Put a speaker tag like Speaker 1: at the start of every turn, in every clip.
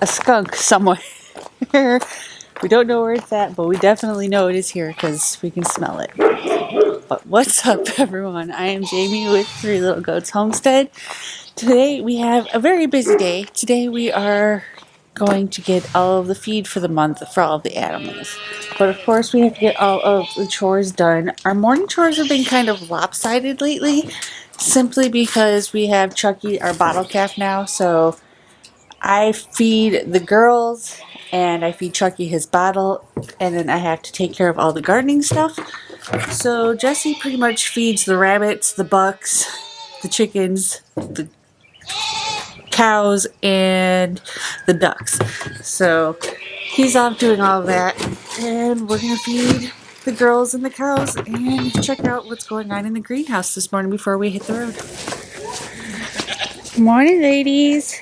Speaker 1: a skunk somewhere. We don't know where it's at, but we definitely know it is here because we can smell it. But what's up, everyone? I am Jamie with Three Little Goats Homestead. Today we have a very busy day. Today we are going to get all of the feed for the month for all of the animals. But of course we have to get all of the chores done. Our morning chores have been kind of lopsided lately, simply because we have Chucky, our bottle calf now, so I feed the girls and I feed Chucky his bottle, and then I have to take care of all the gardening stuff. So Jesse pretty much feeds the rabbits, the bucks, the chickens, the cows, and the ducks. So he's off doing all of that, and we're going to feed the girls and the cows and check out what's going on in the greenhouse this morning before we hit the road. Good morning, ladies.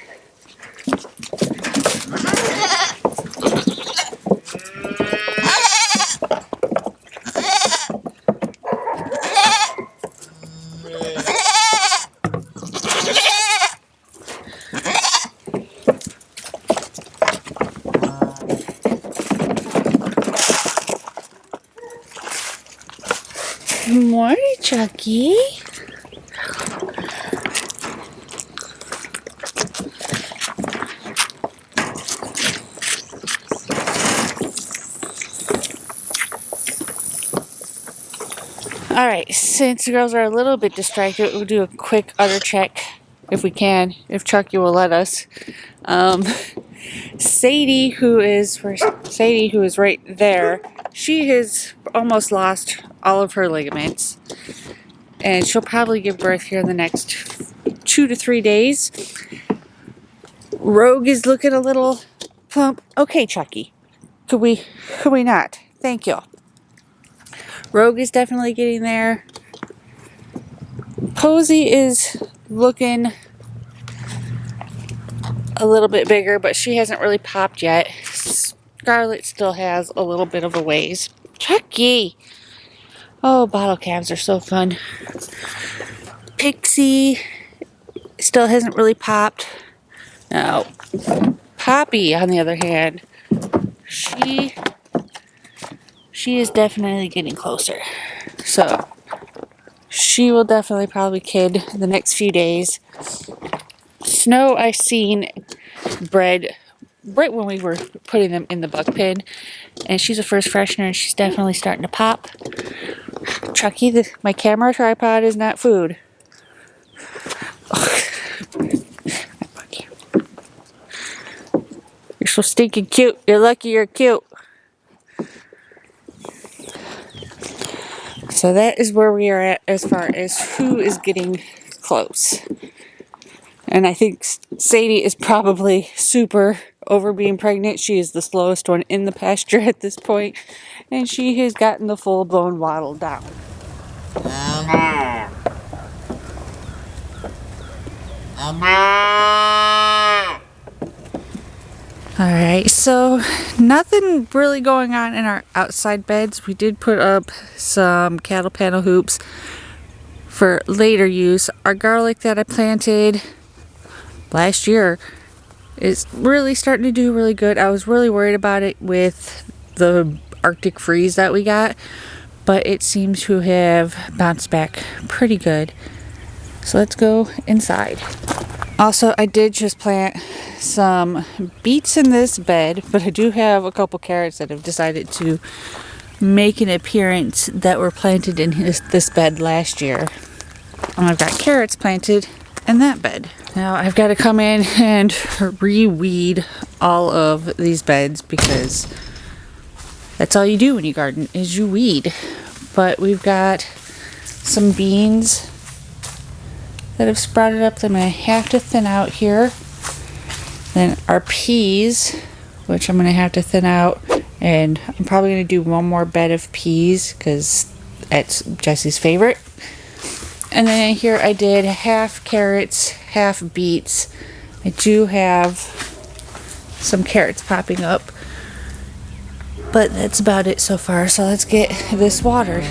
Speaker 1: Good morning, Chucky. Alright, since the girls are a little bit distracted, we'll do a quick udder check if we can, if Chucky will let us. Sadie, who is right there, she has almost lost all of her ligaments, and she'll probably give birth here in the next 2 to 3 days. Rogue is looking a little plump. Okay, Chucky, could we not? Thank you. Rogue is definitely getting there. Posey is looking a little bit bigger, but she hasn't really popped yet. Scarlet still has a little bit of a ways. Chucky! Oh, bottle calves are so fun. Pixie still hasn't really popped. Now, Poppy, on the other hand, she is definitely getting closer. So, she will definitely probably kid the next few days. Snow, I've seen bred right when we were putting them in the buck pen, and she's a first freshener, and she's definitely starting to pop. Chucky, my camera tripod is not food. You're so stinking cute. You're lucky you're cute. So that is where we are at as far as who is getting close. And I think Sadie is probably super over being pregnant. She is the slowest one in the pasture at this point, and she has gotten the full-blown waddle down. Alright, so nothing really going on in our outside beds. We did put up some cattle panel hoops for later use. Our garlic that I planted last year is really starting to do really good. I was really worried about it with the Arctic freeze that we got, but it seems to have bounced back pretty good. So let's go inside. Also, I did just plant some beets in this bed, but I do have a couple carrots that have decided to make an appearance that were planted in this bed last year. And I've got carrots planted in that bed. Now I've got to come in and reweed all of these beds, because that's all you do when you garden is you weed. But we've got some beans that have sprouted up that I'm going to have to thin out here. Then our peas, which I'm going to have to thin out, and I'm probably going to do one more bed of peas because that's Jesse's favorite. And then here I did half carrots, half beets. I do have some carrots popping up, but that's about it so far. So let's get this watered.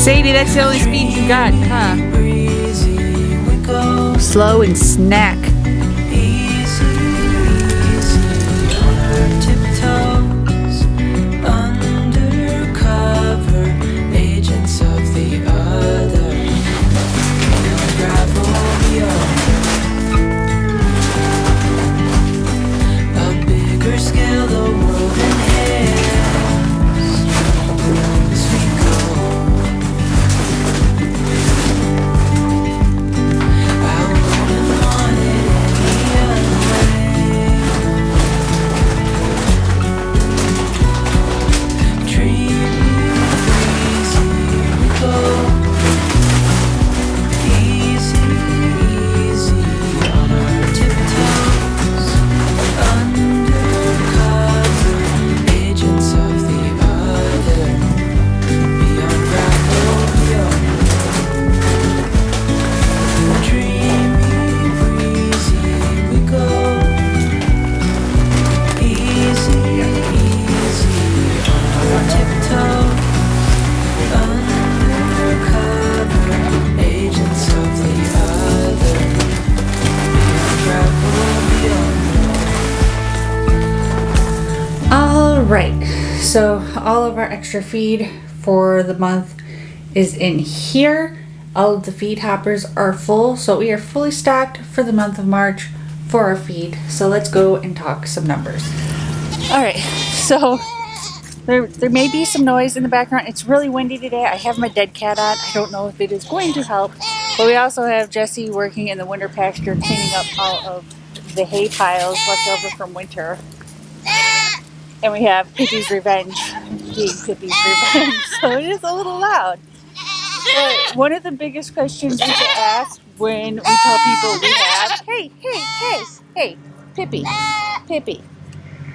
Speaker 1: Sadie, that's the only speed you got, huh? Slow and snack. Right, so all of our extra feed for the month is in here. All of the feed hoppers are full, so we are fully stocked for the month of March for our feed. So let's go and talk some numbers. Alright, so there may be some noise in the background. It's really windy today. I have my dead cat on. I don't know if it is going to help, but we also have Jesse working in the winter pasture cleaning up all of the hay piles left over from winter. And we have Pippi's Revenge being Pippi's Revenge, so it is a little loud. But one of the biggest questions we get asked when we tell people we have, hey, Pippi.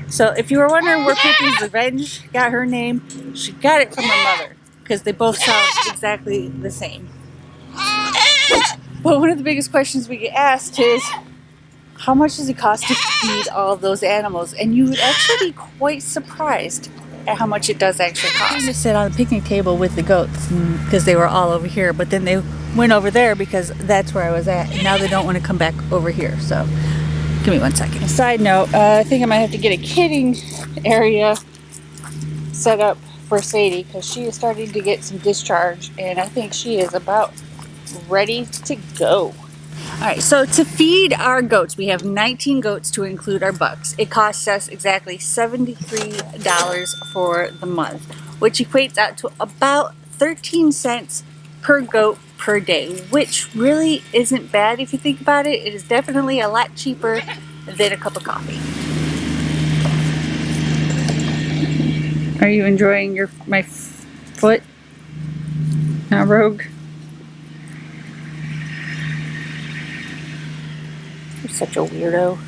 Speaker 1: So if you were wondering where Pippi's Revenge got her name, she got it from her mother, because they both sound exactly the same. But one of the biggest questions we get asked is, how much does it cost to feed all of those animals? And you would actually be quite surprised at how much it does actually cost. I used to sit on the picnic table with the goats because they were all over here, but then they went over there because that's where I was at. And now they don't want to come back over here. So give me 1 second. A side note, I think I might have to get a kidding area set up for Sadie because she is starting to get some discharge and I think she is about ready to go. Alright, so to feed our goats, we have 19 goats to include our bucks. It costs us exactly $73 for the month, which equates out to about 13 cents per goat per day, which really isn't bad if you think about it. It is definitely a lot cheaper than a cup of coffee. Are you enjoying my foot now, Rogue? You're such a weirdo.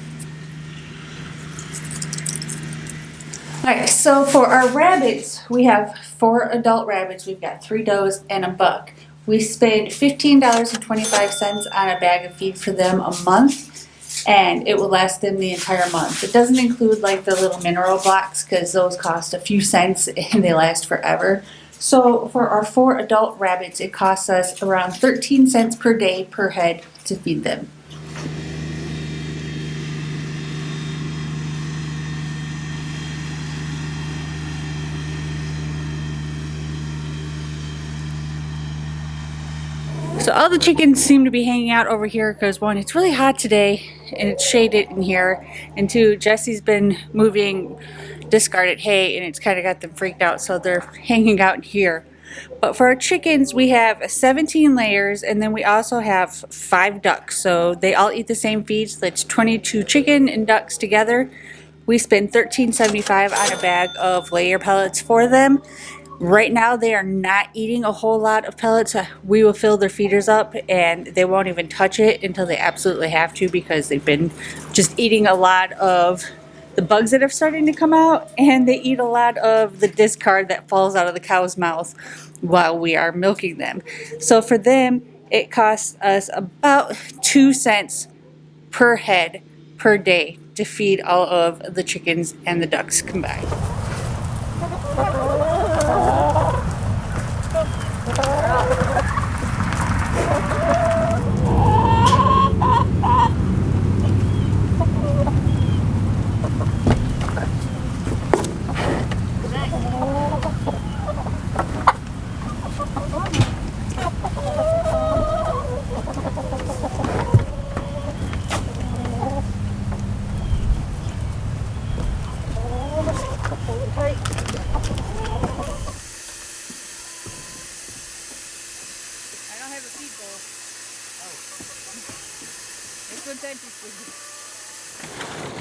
Speaker 1: Alright, so for our rabbits, we have 4 adult rabbits. We've got 3 does and a buck. We spend $15.25 on a bag of feed for them a month, and it will last them the entire month. It doesn't include like the little mineral blocks because those cost a few cents and they last forever. So for our 4 adult rabbits, it costs us around 13 cents per day per head to feed them. So all the chickens seem to be hanging out over here because 1, it's really hot today and it's shaded in here, and 2, Jesse's been moving discarded hay and it's kind of got them freaked out, so they're hanging out in here. But for our chickens, we have 17 layers, and then we also have 5 ducks, so they all eat the same feed, so that's 22 chicken and ducks together. We spend $13.75 on a bag of layer pellets for them. Right now they are not eating a whole lot of pellets. We will fill their feeders up and they won't even touch it until they absolutely have to, because they've been just eating a lot of the bugs that are starting to come out, and they eat a lot of the discard that falls out of the cow's mouth while we are milking them. So for them, it costs us about 2 cents per head per day to feed all of the chickens and the ducks combined.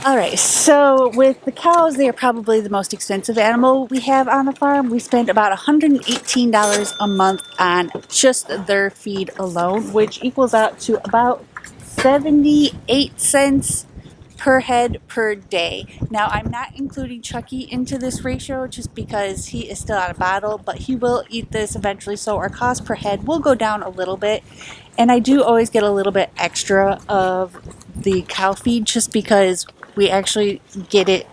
Speaker 1: Alright, so with the cows, they are probably the most expensive animal we have on the farm. We spend about $118 a month on just their feed alone, which equals out to about 78 cents per head per day. Now, I'm not including Chucky into this ratio just because he is still out of bottle, but he will eat this eventually, so our cost per head will go down a little bit. And I do always get a little bit extra of the cow feed just because we actually get it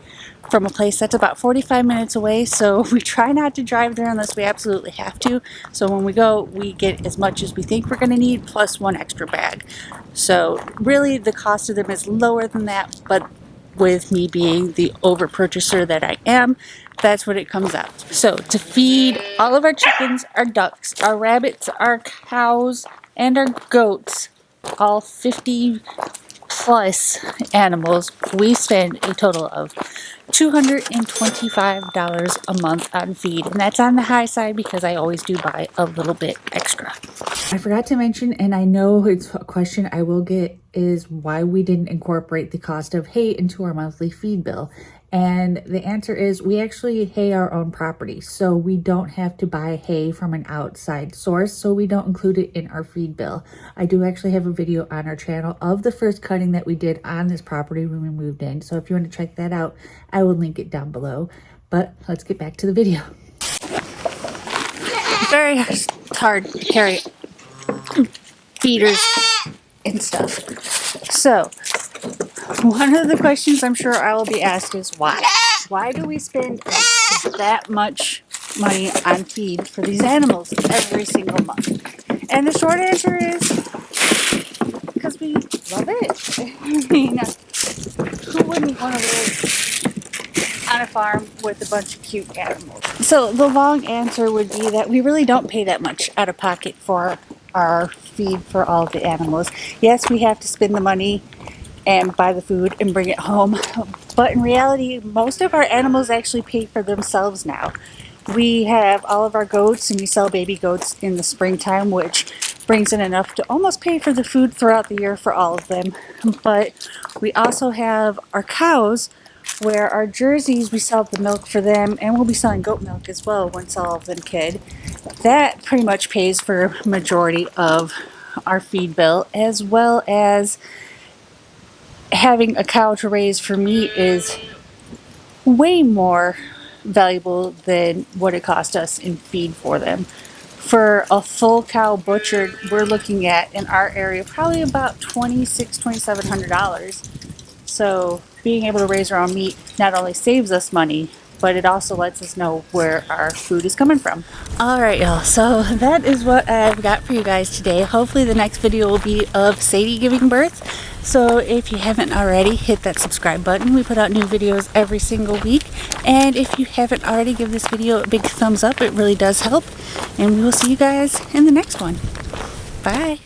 Speaker 1: from a place that's about 45 minutes away, so we try not to drive there unless we absolutely have to. So when we go, we get as much as we think we're going to need plus one extra bag. So really the cost of them is lower than that, but with me being the over purchaser that I am, that's what it comes out to. So to feed all of our chickens, our ducks, our rabbits, our cows, and our goats, all 50 plus animals, we spend a total of $225 a month on feed, and that's on the high side because I always do buy a little bit extra. I forgot to mention, and I know it's a question I will get, is why we didn't incorporate the cost of hay into our monthly feed bill. And the answer is we actually hay our own property, so we don't have to buy hay from an outside source, so we don't include it in our feed bill. I do actually have a video on our channel of the first cutting that we did on this property when we moved in, so if you want to check that out, I will link it down below. But let's get back to the video. Very hard to carry feeders and stuff. So one of the questions I'm sure I will be asked is why? Why do we spend that much money on feed for these animals every single month? And the short answer is because we love it. I mean, who wouldn't want to live on a farm with a bunch of cute animals? So the long answer would be that we really don't pay that much out of pocket for our feed for all of the animals. Yes, we have to spend the money and buy the food and bring it home, but in reality most of our animals actually pay for themselves now. We have all of our goats and we sell baby goats in the springtime, which brings in enough to almost pay for the food throughout the year for all of them. But we also have our cows, where our jerseys, we sell the milk for them, and we'll be selling goat milk as well once all of them kid. That pretty much pays for a majority of our feed bill, as well as having a cow to raise for meat is way more valuable than what it cost us in feed for them. For a full cow butchered, we're looking at, in our area, probably about $2,700. So being able to raise our own meat not only saves us money, but it also lets us know where our food is coming from. Alright y'all, so that is what I've got for you guys today. Hopefully the next video will be of Sadie giving birth. So if you haven't already, hit that subscribe button. We put out new videos every single week. And if you haven't already, give this video a big thumbs up. It really does help. And we will see you guys in the next one. Bye.